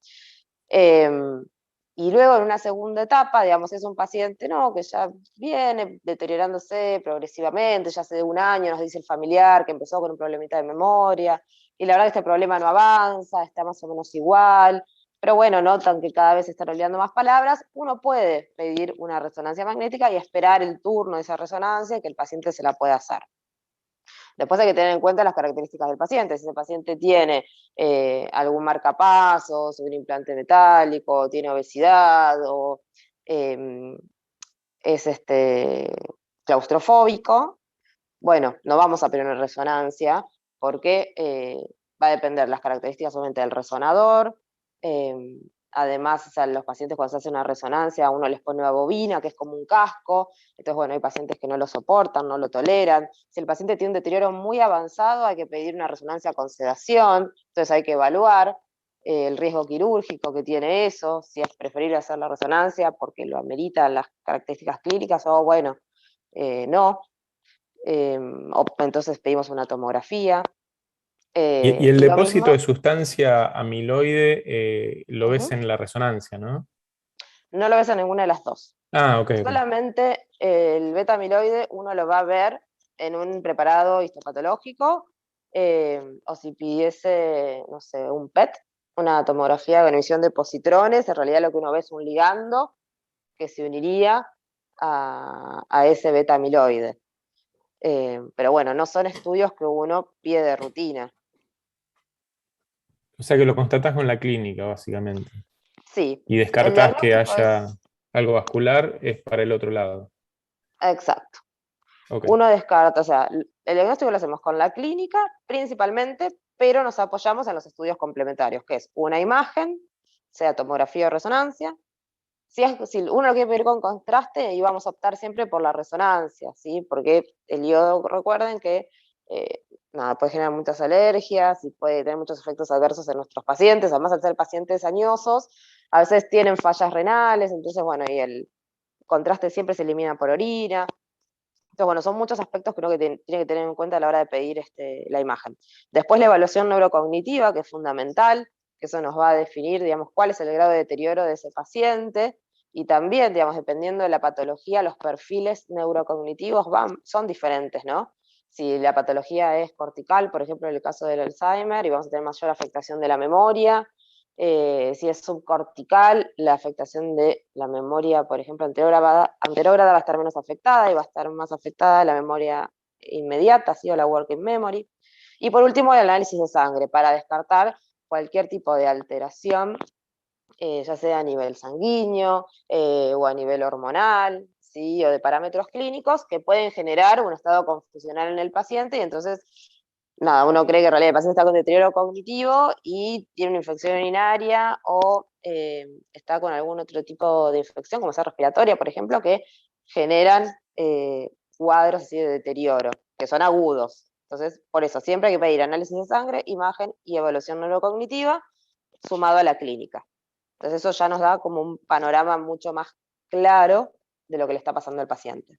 Y luego en una segunda etapa, digamos, es un paciente ¿no? que ya viene deteriorándose progresivamente, ya hace 1 año, nos dice el familiar que empezó con un problemita de memoria, y la verdad que este problema no avanza, está más o menos igual, pero bueno, notan que cada vez se están olvidando más palabras, uno puede pedir una resonancia magnética y esperar el turno de esa resonancia que el paciente se la pueda hacer. Después hay que tener en cuenta las características del paciente. Si el paciente tiene algún marcapasos, un implante metálico, tiene obesidad o es claustrofóbico, bueno, no vamos a pedir una resonancia porque va a depender las características obviamente del resonador. Además, o sea, los pacientes cuando se hace una resonancia, uno les pone una bobina, que es como un casco, entonces bueno, hay pacientes que no lo soportan, no lo toleran. Si el paciente tiene un deterioro muy avanzado, hay que pedir una resonancia con sedación, entonces hay que evaluar el riesgo quirúrgico que tiene eso, si es preferible hacer la resonancia porque lo ameritan las características clínicas, o bueno, no. O entonces pedimos una tomografía. Y el Y lo depósito mismo, de sustancia amiloide lo ves ujú, en la resonancia, ¿no? no lo ves en ninguna de las dos. Ah, ok, ok. Solamente el beta amiloide uno lo va a ver en un preparado histopatológico, o si pidiese, no sé, un PET, una tomografía con emisión de positrones, en realidad lo que uno ve es un ligando que se uniría a ese beta amiloide. Pero bueno, no son estudios que uno pide de rutina. O sea que lo constatás con la clínica, básicamente. Sí, Y el descartás que diagnóstico haya es algo vascular, es para el otro lado. exacto. Ok. Uno descarta, o sea, el diagnóstico lo hacemos con la clínica principalmente, pero nos apoyamos en los estudios complementarios, que es una imagen, sea tomografía o resonancia. Si uno lo quiere pedir con contraste, íbamos a optar siempre por la resonancia, ¿sí? Porque el iodo, recuerden que nada, puede generar muchas alergias y puede tener muchos efectos adversos en nuestros pacientes, además al ser pacientes añosos, a veces tienen fallas renales, entonces bueno, y el contraste siempre se elimina por orina. Entonces, bueno, son muchos aspectos que uno que tiene que tener en cuenta a la hora de pedir la imagen. Después la evaluación neurocognitiva, que es fundamental, que eso nos va a definir, digamos, cuál es el grado de deterioro de ese paciente, y también, digamos, dependiendo de la patología, los perfiles neurocognitivos son diferentes, ¿no? Si la patología es cortical, por ejemplo, en el caso del Alzheimer, y vamos a tener mayor afectación de la memoria. Si es subcortical, la afectación de la memoria, por ejemplo, anterógrada va a estar menos afectada y va a estar más afectada la memoria inmediata, ¿sí? O la working memory. Y por último, el análisis de sangre, para descartar cualquier tipo de alteración, ya sea a nivel sanguíneo o a nivel hormonal, ¿sí? O de parámetros clínicos que pueden generar un estado confusional en el paciente, y entonces nada, uno cree que en realidad el paciente está con deterioro cognitivo y tiene una infección urinaria o está con algún otro tipo de infección, como sea respiratoria, por ejemplo, que generan cuadros así de deterioro, que son agudos. Entonces, por eso, siempre hay que pedir análisis de sangre, imagen y evaluación neurocognitiva sumado a la clínica. Entonces, eso ya nos da como un panorama mucho más claro de lo que le está pasando al paciente.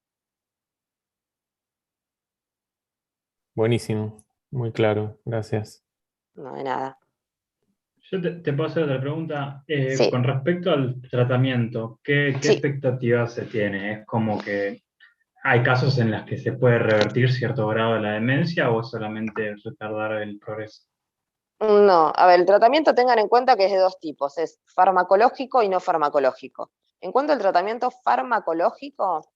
Buenísimo. Muy claro. Gracias. No de nada. Yo te puedo hacer otra pregunta. Sí. Con respecto al tratamiento, ¿qué Sí. expectativas se tiene? ¿Es como que hay casos en los que se puede revertir cierto grado de la demencia o es solamente retardar el progreso? No, a ver, el tratamiento tengan en cuenta que es de 2 tipos, es farmacológico y no farmacológico. En cuanto al tratamiento farmacológico,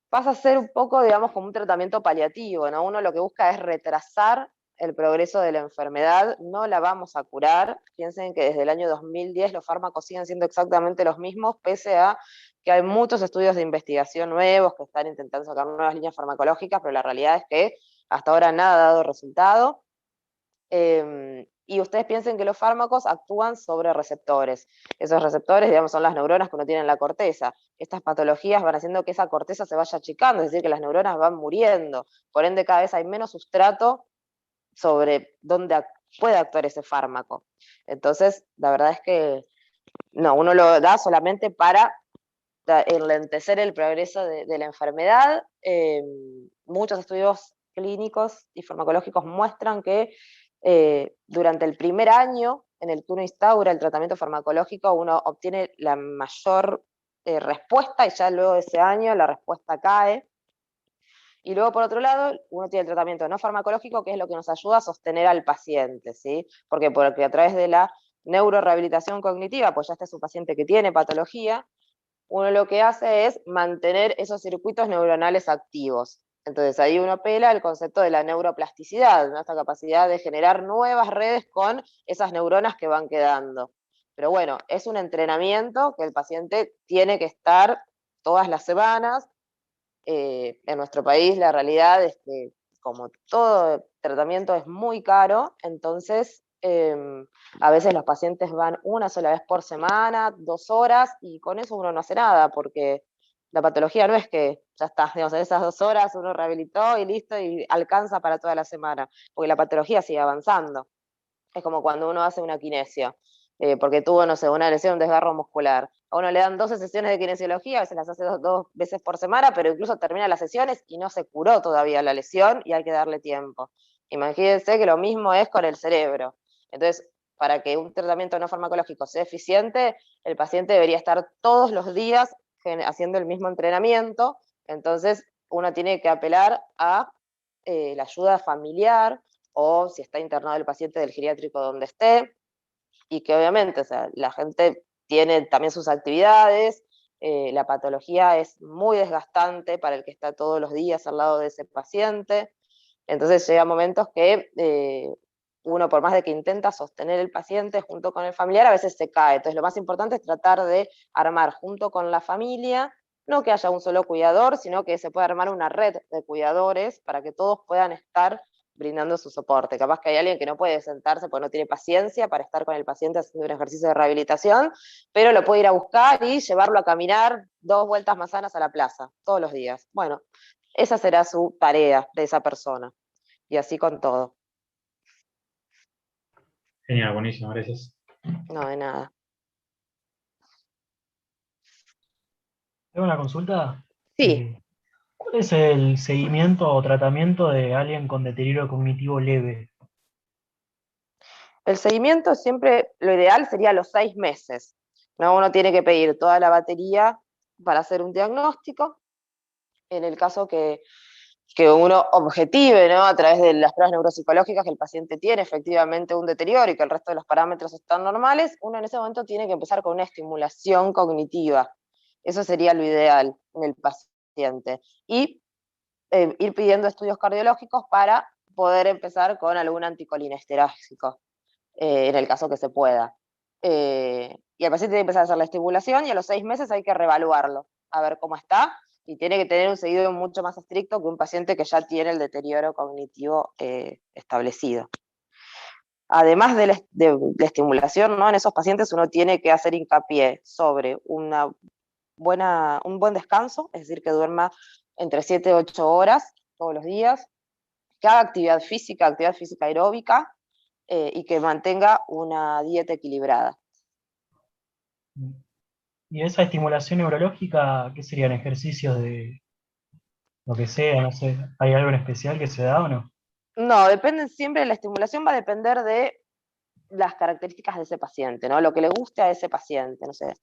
pasa a ser un poco, digamos, como un tratamiento paliativo, ¿no? Uno lo que busca es retrasar el progreso de la enfermedad, no la vamos a curar. Piensen que desde el año 2010 los fármacos siguen siendo exactamente los mismos, pese a que hay muchos estudios de investigación nuevos que están intentando sacar nuevas líneas farmacológicas, pero la realidad es que hasta ahora nada ha dado resultado. y ustedes piensen que los fármacos actúan sobre receptores. Esos receptores, digamos, son las neuronas que uno tiene en la corteza. Estas patologías van haciendo que esa corteza se vaya achicando, es decir, que las neuronas van muriendo. Por ende, cada vez hay menos sustrato sobre dónde puede actuar ese fármaco. Entonces, la verdad es que no, uno lo da solamente para enlentecer el progreso de la enfermedad. Muchos estudios clínicos y farmacológicos muestran que durante el primer año en el que uno instaura el tratamiento farmacológico, uno obtiene la mayor respuesta, y ya luego de ese año la respuesta cae. Y luego, por otro lado, uno tiene el tratamiento no farmacológico, que es lo que nos ayuda a sostener al paciente, ¿sí? Porque a través de la neurorehabilitación cognitiva, pues ya este es un paciente que tiene patología, uno lo que hace es mantener esos circuitos neuronales activos. Entonces ahí uno apela al concepto de la neuroplasticidad, ¿no? Esta capacidad de generar nuevas redes con esas neuronas que van quedando. Pero bueno, es un entrenamiento que el paciente tiene que estar todas las semanas. En nuestro país la realidad es que, como todo tratamiento es muy caro, entonces a veces los pacientes van una sola vez por semana, 2 horas, y con eso uno no hace nada, porque la patología no es que ya está, digamos, en esas 2 horas uno rehabilitó y listo, y alcanza para toda la semana, porque la patología sigue avanzando. Es como cuando uno hace una kinesia, porque tuvo, no sé, una lesión, un desgarro muscular. A uno le dan 12 sesiones de kinesiología, a veces las hace dos veces por semana, pero incluso termina las sesiones y no se curó todavía la lesión y hay que darle tiempo. Imagínense que lo mismo es con el cerebro. Entonces, para que un tratamiento no farmacológico sea eficiente, el paciente debería estar todos los días haciendo el mismo entrenamiento. Entonces, uno tiene que apelar a la ayuda familiar, o si está internado el paciente, del geriátrico donde esté, y que obviamente, o sea, la gente tiene también sus actividades, la patología es muy desgastante para el que está todos los días al lado de ese paciente, entonces llega momentos que uno, por más de que intenta sostener el paciente junto con el familiar, a veces se cae. Entonces lo más importante es tratar de armar junto con la familia, no que haya un solo cuidador, sino que se pueda armar una red de cuidadores para que todos puedan estar brindando su soporte. Capaz que hay alguien que no puede sentarse porque no tiene paciencia para estar con el paciente haciendo un ejercicio de rehabilitación, pero lo puede ir a buscar y llevarlo a caminar 2 vueltas manzanas a la plaza, todos los días. Bueno, esa será su tarea de esa persona. Y así con todo. Genial, buenísimo, gracias. No, de nada. Tengo una consulta. Sí. ¿Cuál es el seguimiento o tratamiento de alguien con deterioro cognitivo leve? El seguimiento siempre, lo ideal sería a los 6 meses, ¿no? Uno tiene que pedir toda la batería para hacer un diagnóstico. En el caso que uno objetive, ¿no?, a través de las pruebas neuropsicológicas, que el paciente tiene efectivamente un deterioro y que el resto de los parámetros están normales, uno en ese momento tiene que empezar con una estimulación cognitiva. Eso sería lo ideal en el paciente. Y ir pidiendo estudios cardiológicos para poder empezar con algún anticolinesterágico, en el caso que se pueda. Y el paciente tiene que empezar a hacer la estimulación, y a los 6 meses hay que reevaluarlo, a ver cómo está, y tiene que tener un seguido mucho más estricto que un paciente que ya tiene el deterioro cognitivo establecido. Además de la estimulación, ¿no?, en esos pacientes uno tiene que hacer hincapié sobre un buen descanso, es decir, que duerma entre 7 y 8 horas todos los días, que haga actividad física aeróbica, y que mantenga una dieta equilibrada. ¿Y esa estimulación neurológica, qué serían ejercicios de lo que sea? No sé, ¿hay algo en especial que se da o no? No, depende siempre, la estimulación va a depender de las características de ese paciente, ¿no? Lo que le guste a ese paciente, no sé.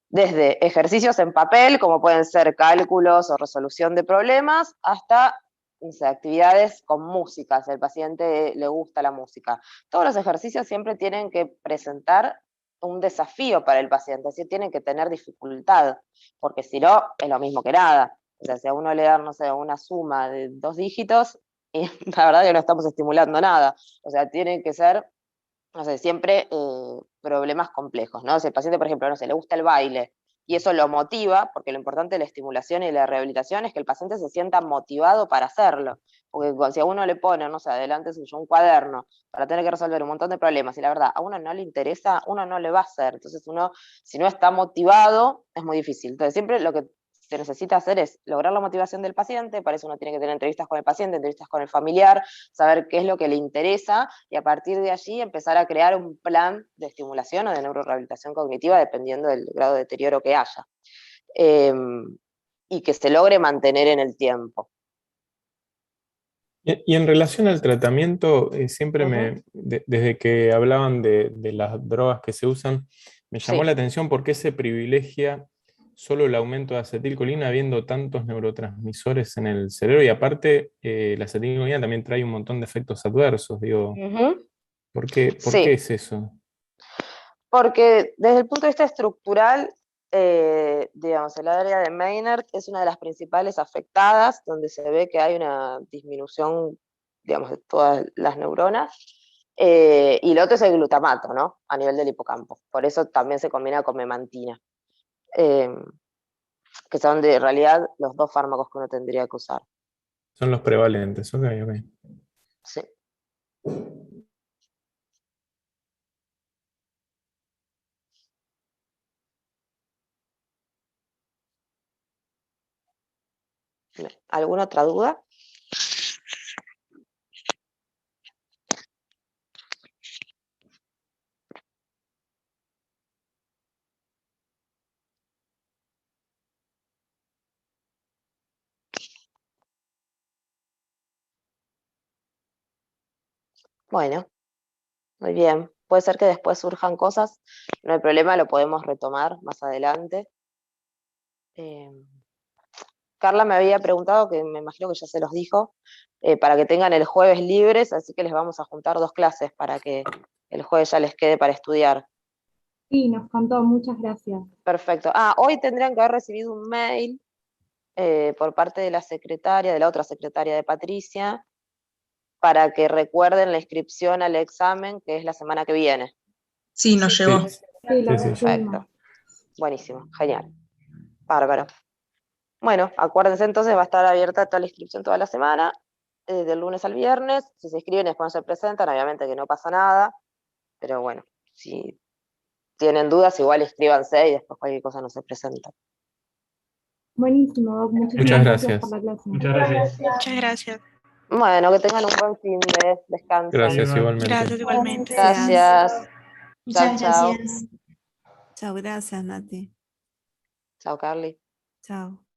Desde ejercicios en papel, como pueden ser cálculos o resolución de problemas, hasta, no sé, actividades con música, si al paciente le gusta la música. Todos los ejercicios siempre tienen que presentar un desafío para el paciente, es decir, tienen que tener dificultad, porque si no, es lo mismo que nada. O sea, si a uno le dan, no sé, una suma de 2 dígitos, y la verdad que no estamos estimulando nada. O sea, tienen que ser, no sé, siempre problemas complejos, ¿no? Si el paciente, por ejemplo, no sé, le gusta el baile y eso lo motiva, porque lo importante de la estimulación y la rehabilitación es que el paciente se sienta motivado para hacerlo. Porque si a uno le pone, no sé, adelante suyo un cuaderno para tener que resolver un montón de problemas, y la verdad, a uno no le interesa, uno no le va a hacer. Entonces uno, si no está motivado, es muy difícil. Entonces siempre lo que se necesita hacer es lograr la motivación del paciente, para eso uno tiene que tener entrevistas con el paciente, entrevistas con el familiar, saber qué es lo que le interesa, y a partir de allí empezar a crear un plan de estimulación o de neurorehabilitación cognitiva, dependiendo del grado de deterioro que haya. Y que se logre mantener en el tiempo. Y en relación al tratamiento, siempre desde que hablaban de las drogas que se usan, me llamó la atención por qué se privilegia solo el aumento de acetilcolina habiendo tantos neurotransmisores en el cerebro, y aparte la acetilcolina también trae un montón de efectos adversos, digo. ¿Por qué es eso? Porque desde el punto de vista estructural, digamos, el área de Maynard es una de las principales afectadas, donde se ve que hay una disminución, digamos, de todas las neuronas, y lo otro es el glutamato, ¿no? A nivel del hipocampo. Por eso también se combina con memantina, que son en realidad los dos fármacos que uno tendría que usar. Son los prevalentes, ok. Sí. ¿Alguna otra duda? Bueno, muy bien. Puede ser que después surjan cosas, no hay problema, lo podemos retomar más adelante. Carla me había preguntado, que me imagino que ya se los dijo, para que tengan el jueves libres, así que les vamos a juntar 2 clases para que el jueves ya les quede para estudiar. Sí, nos contó, muchas gracias. Perfecto. Hoy tendrían que haber recibido un mail por parte de la secretaria, de la otra secretaria de Patricia, para que recuerden la inscripción al examen, que es la semana que viene. Sí, nos llegó. Sí, lo Perfecto. Buenísimo, genial. Bárbaro. Bueno, acuérdense entonces, va a estar abierta toda la inscripción toda la semana, del lunes al viernes. Si se inscriben y después no se presentan, obviamente que no pasa nada, pero bueno, si tienen dudas, igual inscríbanse y después cualquier cosa no se presenta. Buenísimo, Doc. Muchas gracias por la clase. Muchas gracias. Muchas gracias. Bueno, que tengan un buen fin de descanso. Gracias igualmente. Gracias igualmente. Gracias. Muchas Chao. gracias. Chao, gracias, Nati. Chao, Carly. Chao.